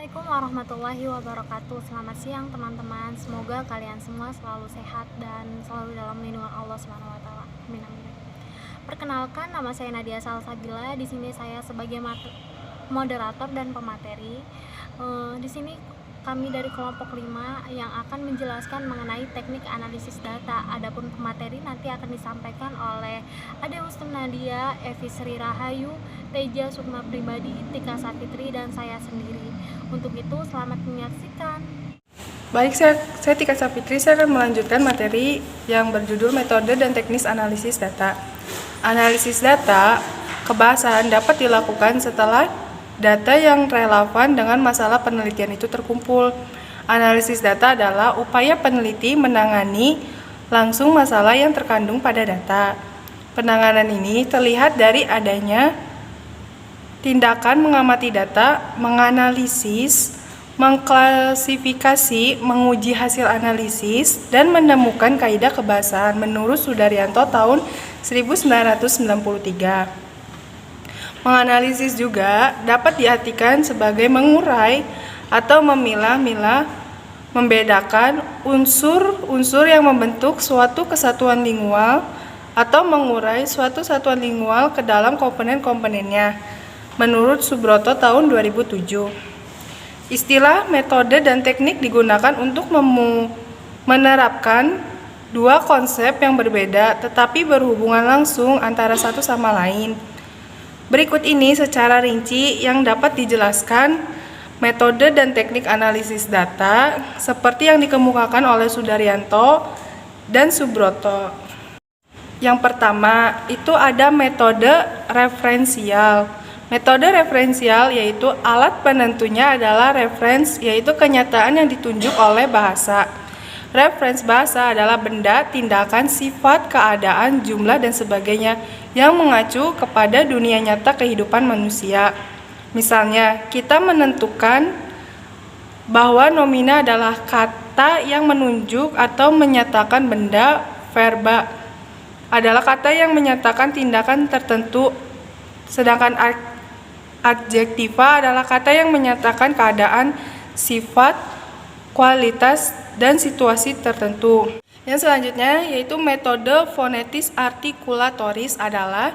Assalamualaikum warahmatullahi wabarakatuh. Selamat siang teman-teman. Semoga kalian semua selalu sehat dan selalu dalam lindungan Allah Subhanahu wa taala. Amin amin. Perkenalkan, nama saya Nadia Salsabila. Di sini saya sebagai moderator dan pemateri. Di sini kami dari kelompok 5 yang akan menjelaskan mengenai teknik analisis data. Adapun pemateri nanti akan disampaikan oleh Ade Husni Nadia, Evi Sri Rahayu, Teja Sukma Pribadi, Tika Sapitri, dan saya sendiri. Untuk itu, selamat menyaksikan. Baik, saya Tika Sapitri. Saya akan melanjutkan materi yang berjudul metode dan teknis analisis data. Analisis data kebahasan dapat dilakukan setelah data yang relevan dengan masalah penelitian itu terkumpul. Analisis data adalah upaya peneliti menangani langsung masalah yang terkandung pada data. Penanganan ini terlihat dari adanya tindakan mengamati data, menganalisis, mengklasifikasi, menguji hasil analisis, dan menemukan kaidah kebahasaan menurut Sudaryanto tahun 1993. Menganalisis juga dapat diartikan sebagai mengurai atau memilah-milah, membedakan unsur-unsur yang membentuk suatu kesatuan lingual atau mengurai suatu satuan lingual ke dalam komponen-komponennya. Menurut Subroto tahun 2007. Istilah, metode, dan teknik digunakan untuk menerapkan dua konsep yang berbeda tetapi berhubungan langsung antara satu sama lain. Berikut ini secara rinci yang dapat dijelaskan metode dan teknik analisis data seperti yang dikemukakan oleh Sudaryanto dan Subroto. Yang pertama, itu ada metode referensial. Metode referensial yaitu alat penentunya adalah reference, yaitu kenyataan yang ditunjuk oleh bahasa. Reference bahasa adalah benda, tindakan, sifat, keadaan, jumlah, dan sebagainya yang mengacu kepada dunia nyata kehidupan manusia. Misalnya, kita menentukan bahwa nomina adalah kata yang menunjuk atau menyatakan benda. Verba adalah kata yang menyatakan tindakan tertentu, sedangkan adjektiva adalah kata yang menyatakan keadaan, sifat, kualitas, dan situasi tertentu. Yang selanjutnya yaitu metode fonetis artikulatoris adalah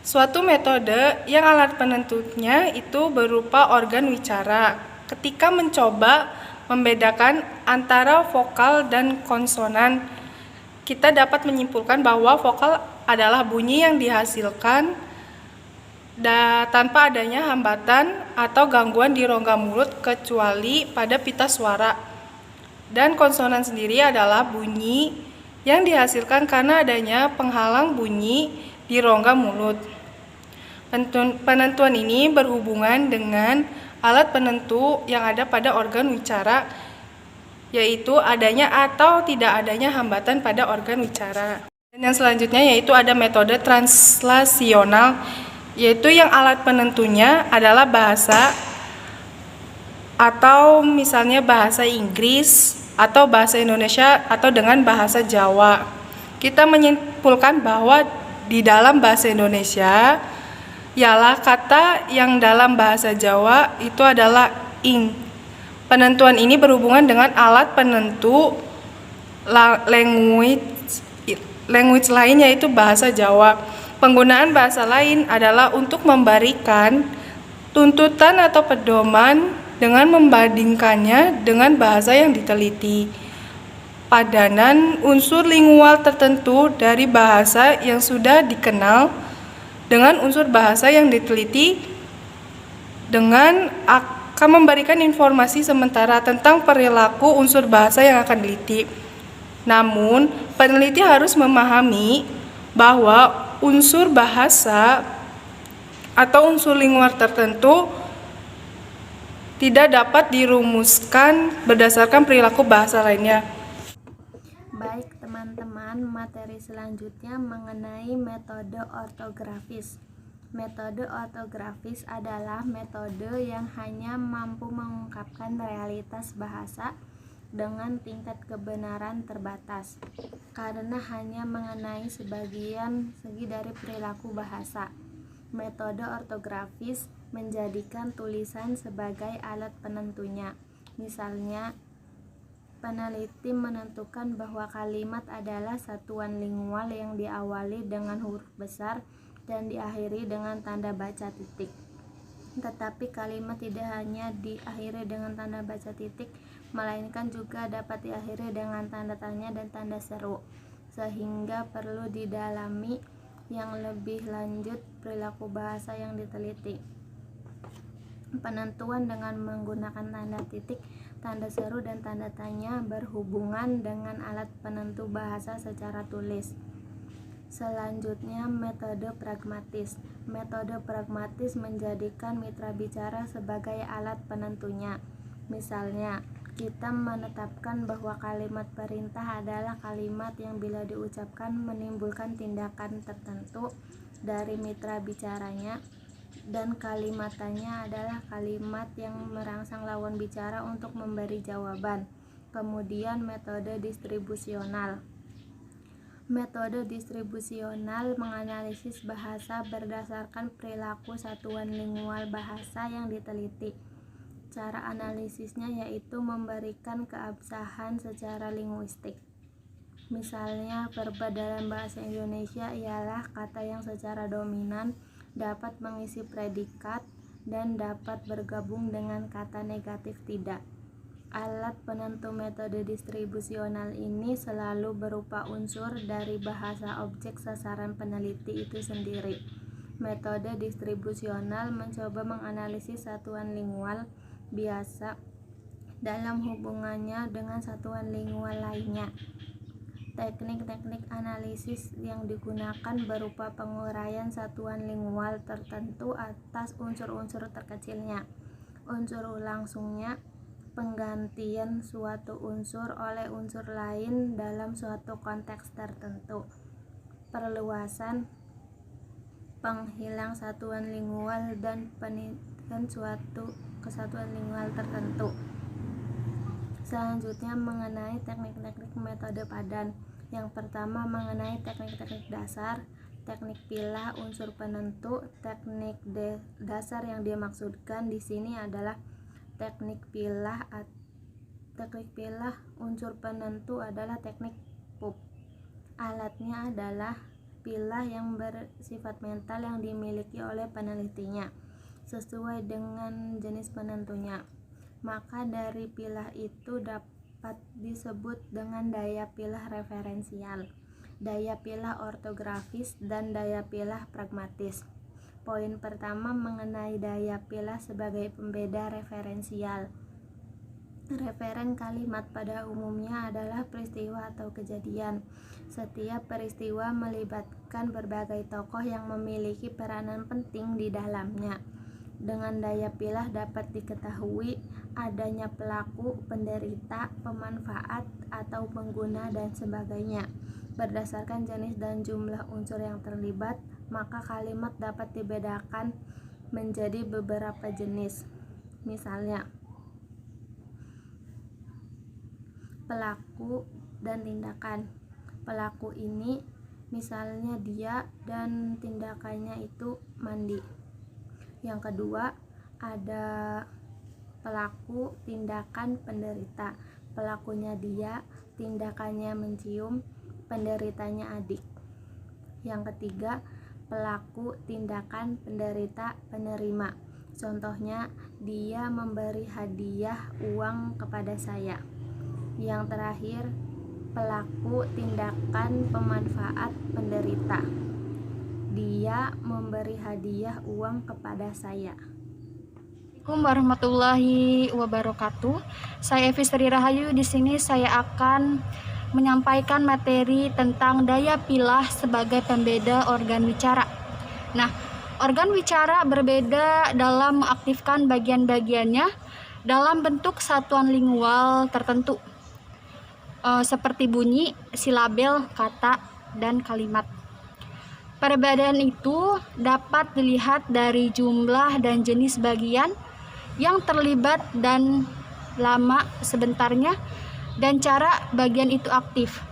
suatu metode yang alat penentunya itu berupa organ wicara. Ketika mencoba membedakan antara vokal dan konsonan, kita dapat menyimpulkan bahwa vokal adalah bunyi yang dihasilkan tanpa adanya hambatan atau gangguan di rongga mulut kecuali pada pita suara. Dan konsonan sendiri adalah bunyi yang dihasilkan karena adanya penghalang bunyi di rongga mulut. Penentuan ini berhubungan dengan alat penentu yang ada pada organ wicara, yaitu adanya atau tidak adanya hambatan pada organ wicara. Dan yang selanjutnya yaitu ada metode translasional, yaitu yang alat penentunya adalah bahasa atau misalnya bahasa Inggris atau bahasa Indonesia atau dengan bahasa Jawa. Kita menyimpulkan bahwa di dalam bahasa Indonesia ialah kata yang dalam bahasa Jawa itu adalah ing. Penentuan ini berhubungan dengan alat penentu language lain yaitu bahasa Jawa. Penggunaan bahasa lain adalah untuk memberikan tuntutan atau pedoman dengan membandingkannya dengan bahasa yang diteliti. Padanan unsur lingual tertentu dari bahasa yang sudah dikenal dengan unsur bahasa yang diteliti dengan akan memberikan informasi sementara tentang perilaku unsur bahasa yang akan diteliti. Namun, peneliti harus memahami bahwa unsur bahasa atau unsur lingual tertentu tidak dapat dirumuskan berdasarkan perilaku bahasa lainnya. Baik teman-teman, materi selanjutnya mengenai metode ortografis. Metode ortografis adalah metode yang hanya mampu mengungkapkan realitas bahasa dengan tingkat kebenaran terbatas, karena hanya mengenai sebagian segi dari perilaku bahasa. Metode ortografis menjadikan tulisan sebagai alat penentunya. Misalnya, peneliti menentukan bahwa kalimat adalah satuan lingual yang diawali dengan huruf besar dan diakhiri dengan tanda baca titik. Tetapi kalimat tidak hanya diakhiri dengan tanda baca titik, melainkan juga dapat diakhiri dengan tanda tanya dan tanda seru, sehingga perlu didalami yang lebih lanjut perilaku bahasa yang diteliti. Penentuan dengan menggunakan tanda titik, tanda seru, dan tanda tanya berhubungan dengan alat penentu bahasa secara tulis. Selanjutnya, metode pragmatis. Metode pragmatis menjadikan mitra bicara sebagai alat penentunya. Misalnya, kita menetapkan bahwa kalimat perintah adalah kalimat yang bila diucapkan menimbulkan tindakan tertentu dari mitra bicaranya, dan kalimat tanya adalah kalimat yang merangsang lawan bicara untuk memberi jawaban. Kemudian, metode distribusional. Metode distribusional menganalisis bahasa berdasarkan perilaku satuan lingual bahasa yang diteliti. Cara analisisnya yaitu memberikan keabsahan secara linguistik. Misalnya, verba dalam bahasa Indonesia ialah kata yang secara dominan dapat mengisi predikat dan dapat bergabung dengan kata negatif tidak. Alat penentu metode distribusional ini selalu berupa unsur dari bahasa objek sasaran peneliti itu sendiri. Metode distribusional mencoba menganalisis satuan lingual biasa dalam hubungannya dengan satuan lingual lainnya. Teknik-teknik analisis yang digunakan berupa penguraian satuan lingual tertentu atas unsur-unsur terkecilnya, unsur langsungnya, penggantian suatu unsur oleh unsur lain dalam suatu konteks tertentu, perluasan, penghilang satuan lingual, dan penelitian suatu kesatuan lingual tertentu. Selanjutnya, mengenai teknik-teknik metode padan. Yang pertama, mengenai teknik-teknik dasar, teknik pilah unsur penentu. Teknik dasar yang dimaksudkan di sini adalah teknik pilah unsur penentu adalah teknik PUP. Alatnya adalah pilah yang bersifat mental yang dimiliki oleh penelitinya sesuai dengan jenis penentunya. Maka dari pilah itu dapat disebut dengan daya pilah referensial, daya pilah ortografis, dan daya pilah pragmatis. Poin pertama mengenai daya pilah sebagai pembeda referensial. Referen kalimat pada umumnya adalah peristiwa atau kejadian. Setiap peristiwa melibatkan berbagai tokoh yang memiliki peranan penting di dalamnya. Dengan daya pilah dapat diketahui adanya pelaku, penderita, pemanfaat, atau pengguna, dan sebagainya. Berdasarkan jenis dan jumlah unsur yang terlibat, maka kalimat dapat dibedakan menjadi beberapa jenis. Misalnya, pelaku dan tindakan. Pelaku ini misalnya dia, dan tindakannya itu mandi. Yang kedua, ada pelaku, tindakan, penderita. Pelakunya dia, tindakannya mencium, penderitanya adik. Yang ketiga, pelaku, tindakan, penderita, penerima. Contohnya, dia memberi hadiah uang kepada saya. Yang terakhir, pelaku, tindakan, pemanfaat, penderita. Dia memberi hadiah uang kepada saya. Assalamualaikum warahmatullahi wabarakatuh. Saya Evi Sri Rahayu. Di sini saya akan menyampaikan materi tentang daya pilah sebagai pembeda organ wicara. Nah, organ wicara berbeda dalam mengaktifkan bagian-bagiannya dalam bentuk satuan lingual tertentu, seperti bunyi, silabel, kata, dan kalimat. Perbedaan itu dapat dilihat dari jumlah dan jenis bagian yang terlibat dan lama sebentarnya dan cara bagian itu aktif.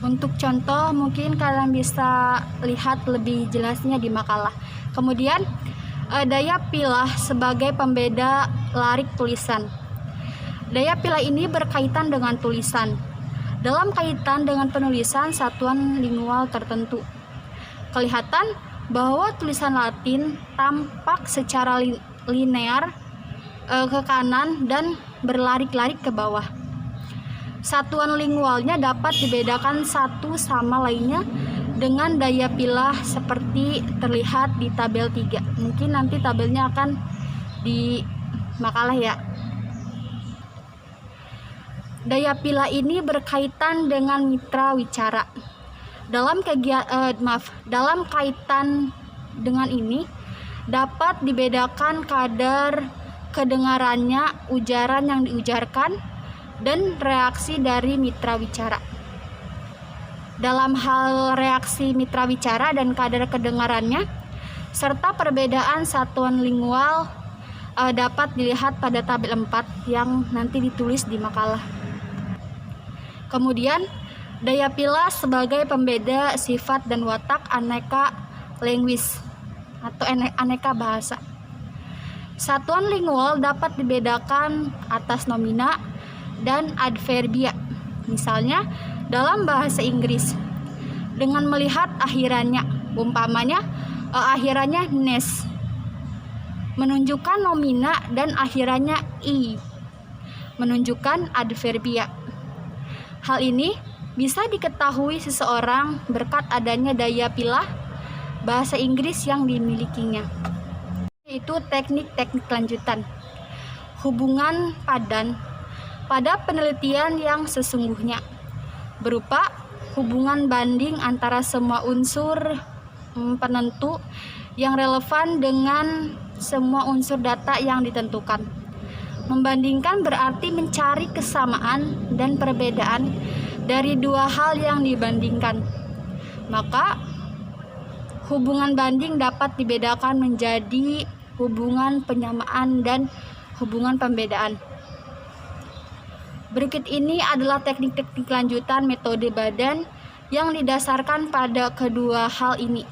Untuk contoh mungkin kalian bisa lihat lebih jelasnya di makalah. Kemudian daya pilah sebagai pembeda larik tulisan. Daya pilah ini berkaitan dengan tulisan. Dalam kaitan dengan penulisan satuan lingual tertentu. Kelihatan bahwa tulisan Latin tampak secara linear ke kanan dan berlarik-larik ke bawah. Satuan lingualnya dapat dibedakan satu sama lainnya dengan daya pilah seperti terlihat di tabel 3. Mungkin nanti tabelnya akan di makalah ya. Daya pilah ini berkaitan dengan mitra wicara. Dalam kaitan dengan ini dapat dibedakan kadar kedengarannya, ujaran yang diujarkan, dan reaksi dari mitra wicara. Dalam hal reaksi mitra wicara dan kadar kedengarannya, serta perbedaan satuan lingual dapat dilihat pada tabel 4 yang nanti ditulis di makalah. Kemudian, daya pilah sebagai pembeda sifat dan watak aneka linguis atau aneka bahasa. Satuan lingual dapat dibedakan atas nomina dan adverbia. Misalnya dalam bahasa Inggris dengan melihat akhirannya, umpamanya akhirannya nes, menunjukkan nomina dan akhirannya i, menunjukkan adverbia. Hal ini bisa diketahui seseorang berkat adanya daya pilah bahasa Inggris yang dimilikinya, yaitu teknik-teknik lanjutan. Hubungan padan pada penelitian yang sesungguhnya berupa hubungan banding antara semua unsur penentu yang relevan dengan semua unsur data yang ditentukan. Membandingkan berarti mencari kesamaan dan perbedaan dari dua hal yang dibandingkan. Maka hubungan banding dapat dibedakan menjadi hubungan penyamaan dan hubungan pembedaan. Berikut ini adalah teknik-teknik lanjutan metode badan yang didasarkan pada kedua hal ini.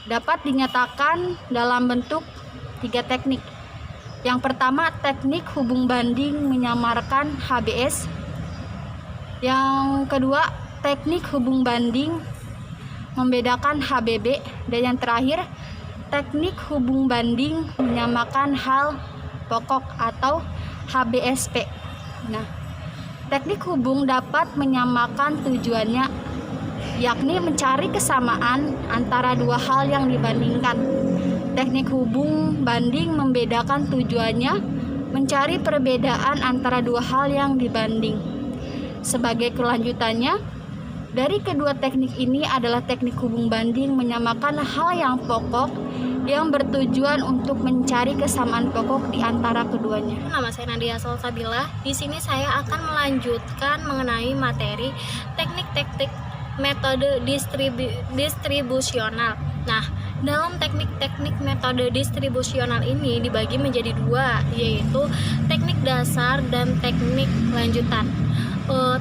Dapat dinyatakan dalam bentuk 3 teknik. Yang pertama, teknik hubung banding menyamarkan HBS. Yang kedua, teknik hubung banding membedakan HBB. Dan yang terakhir, teknik hubung banding menyamakan hal pokok atau HBSP. Nah, teknik hubung dapat menyamakan tujuannya, yakni mencari kesamaan antara dua hal yang dibandingkan. Teknik hubung banding membedakan tujuannya, mencari perbedaan antara dua hal yang dibanding. Sebagai kelanjutannya, dari kedua teknik ini adalah teknik hubung banding menyamakan hal yang pokok yang bertujuan untuk mencari kesamaan pokok di antara keduanya. Nama saya Nadia Salsabila. Di sini saya akan melanjutkan mengenai materi teknik-teknik metode distribusional. Nah, dalam teknik-teknik metode distribusional ini dibagi menjadi 2, yaitu teknik dasar dan teknik lanjutan.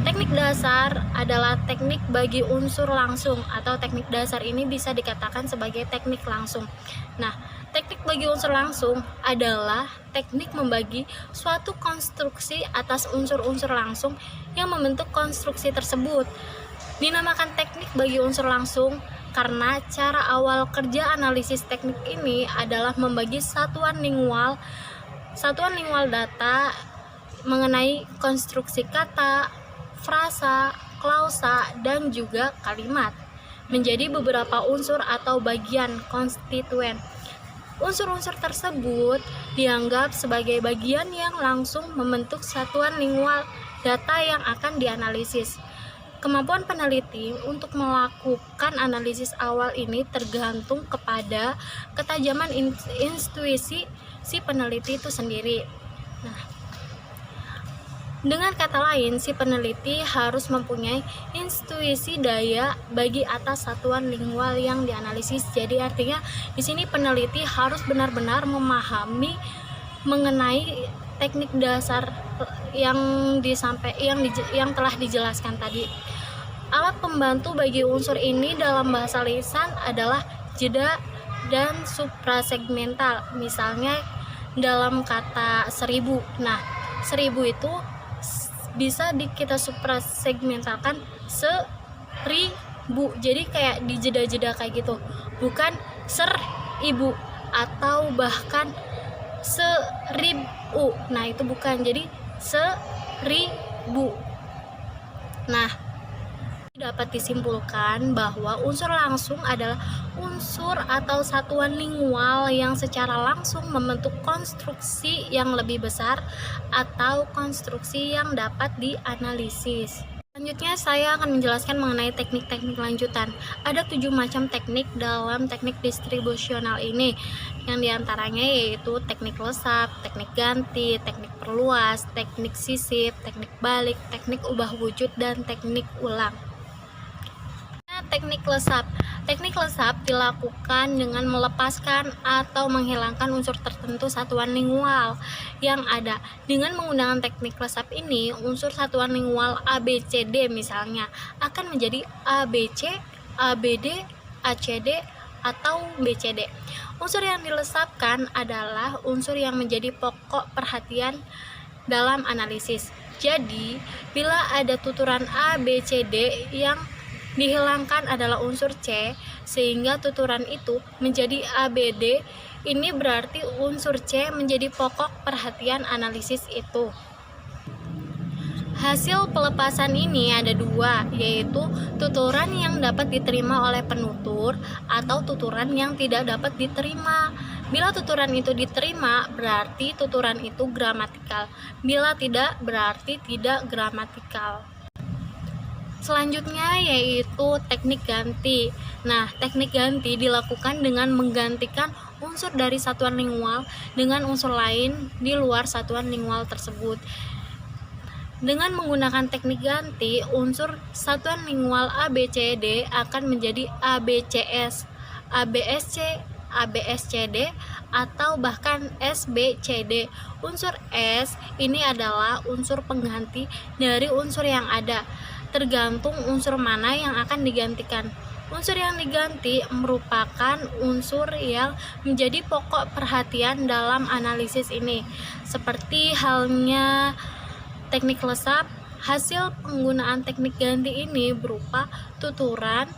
Teknik dasar adalah teknik bagi unsur langsung, atau teknik dasar ini bisa dikatakan sebagai teknik langsung. Nah, teknik bagi unsur langsung adalah teknik membagi suatu konstruksi atas unsur-unsur langsung yang membentuk konstruksi tersebut. Dinamakan teknik bagi unsur langsung karena cara awal kerja analisis teknik ini adalah membagi satuan lingual data mengenai konstruksi kata, frasa, klausa, dan juga kalimat menjadi beberapa unsur atau bagian konstituen. Unsur-unsur tersebut dianggap sebagai bagian yang langsung membentuk satuan lingual data yang akan dianalisis. Kemampuan peneliti untuk melakukan analisis awal ini tergantung kepada ketajaman intuisi si peneliti itu sendiri. Nah, dengan kata lain, si peneliti harus mempunyai intuisi daya bagi atas satuan lingual yang dianalisis. Jadi artinya di sini peneliti harus benar-benar memahami mengenai teknik dasar yang telah dijelaskan tadi. Alat pembantu bagi unsur ini dalam bahasa lisan adalah jeda dan suprasegmental. Misalnya dalam kata 1000. Nah, 1000 itu bisa kita suprasegmentalkan 1000. Jadi kayak di jeda-jeda kayak gitu. Bukan 1000 atau bahkan 1000. Nah, itu bukan. Jadi 1000. Nah, dapat disimpulkan bahwa unsur langsung adalah unsur atau satuan lingual yang secara langsung membentuk konstruksi yang lebih besar atau konstruksi yang dapat dianalisis. Selanjutnya saya akan menjelaskan mengenai teknik-teknik lanjutan. Ada 7 macam teknik dalam teknik distribusional ini, yang diantaranya yaitu teknik lesap, teknik ganti, teknik perluas, teknik sisip, teknik balik, teknik ubah wujud, dan teknik ulang. Teknik lesap. Teknik lesap dilakukan dengan melepaskan atau menghilangkan unsur tertentu satuan lingual yang ada. Dengan menggunakan teknik lesap ini, unsur satuan lingual ABCD misalnya akan menjadi ABC, ABD, ACD, atau BCD. Unsur yang dilesapkan adalah unsur yang menjadi pokok perhatian dalam analisis. Jadi, bila ada tuturan ABCD yang dihilangkan adalah unsur C, sehingga tuturan itu menjadi ABD. Ini berarti unsur C menjadi pokok perhatian analisis itu. Hasil pelepasan ini ada 2, yaitu tuturan yang dapat diterima oleh penutur atau tuturan yang tidak dapat diterima. Bila tuturan itu diterima, berarti tuturan itu gramatikal. Bila tidak, berarti tidak gramatikal. Selanjutnya yaitu teknik ganti. Nah, teknik ganti dilakukan dengan menggantikan unsur dari satuan lingual dengan unsur lain di luar satuan lingual tersebut. Dengan menggunakan teknik ganti, unsur satuan lingual ABCD akan menjadi ABCS, ABSC, ABSCD, atau bahkan SBCD. Unsur S ini adalah unsur pengganti dari unsur yang ada, tergantung unsur mana yang akan digantikan. Unsur yang diganti merupakan unsur yang menjadi pokok perhatian dalam analisis ini. Seperti halnya teknik lesap, hasil penggunaan teknik ganti ini berupa tuturan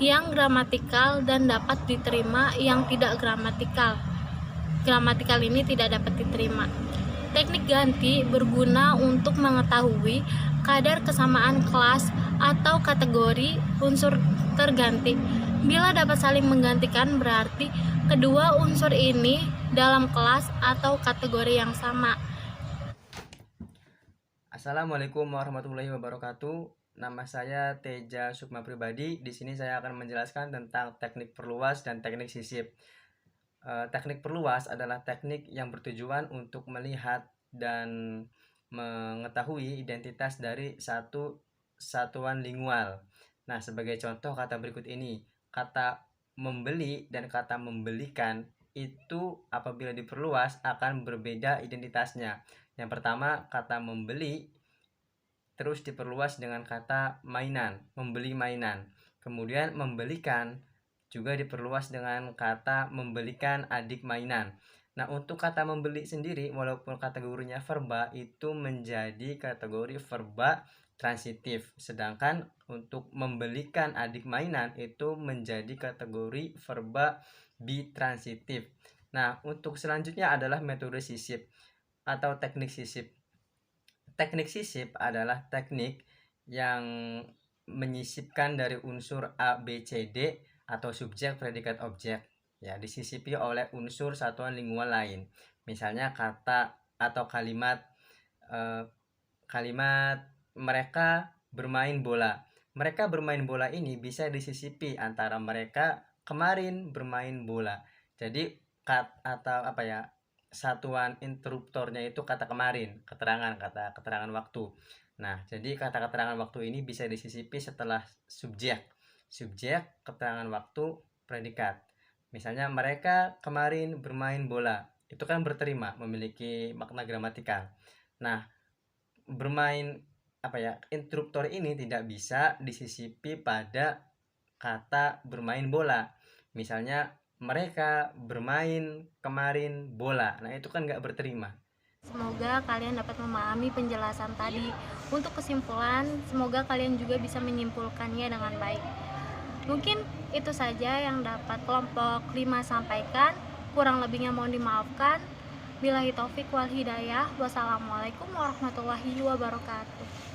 yang gramatikal dan dapat diterima yang tidak gramatikal. Gramatikal ini tidak dapat diterima. Teknik ganti berguna untuk mengetahui kadar kesamaan kelas atau kategori unsur terganti. Bila dapat saling menggantikan, berarti kedua unsur ini dalam kelas atau kategori yang sama. Assalamualaikum warahmatullahi wabarakatuh. Nama saya Teja Sukma Pribadi. Di sini saya akan menjelaskan tentang teknik perluas dan teknik sisip. Teknik perluas adalah teknik yang bertujuan untuk melihat dan mengetahui identitas dari satu satuan lingual. Nah, sebagai contoh kata berikut ini, kata membeli dan kata membelikan itu apabila diperluas akan berbeda identitasnya. Yang pertama, kata membeli terus diperluas dengan kata mainan, membeli mainan. Kemudian membelikan juga diperluas dengan kata membelikan adik mainan. Nah, untuk kata membeli sendiri, walaupun kategorinya verba, itu menjadi kategori verba transitif. Sedangkan untuk membelikan adik mainan itu menjadi kategori verba bitransitif. Nah, untuk selanjutnya adalah metode sisip atau teknik sisip. Teknik sisip adalah teknik yang menyisipkan dari unsur A, B, C, D atau subjek, predikat, objek, ya, disisipi oleh unsur satuan lingual lain. Misalnya kata atau kalimat mereka bermain bola. Mereka bermain bola ini bisa disisipi antara mereka kemarin bermain bola. Jadi satuan interruptornya itu kata kemarin, keterangan waktu. Nah, jadi kata keterangan waktu ini bisa disisipi setelah subjek, keterangan waktu, predikat. Misalnya mereka kemarin bermain bola, itu kan berterima, memiliki makna gramatikal. Nah, bermain interruptor ini tidak bisa disisipi pada kata bermain bola. Misalnya mereka bermain kemarin bola, nah itu kan nggak berterima. Semoga kalian dapat memahami penjelasan tadi. Untuk kesimpulan, semoga kalian juga bisa menyimpulkannya dengan baik. Mungkin itu saja yang dapat kelompok 5 sampaikan. Kurang lebihnya mohon dimaafkan. Billahi taufik wal hidayah. Wassalamualaikum warahmatullahi wabarakatuh.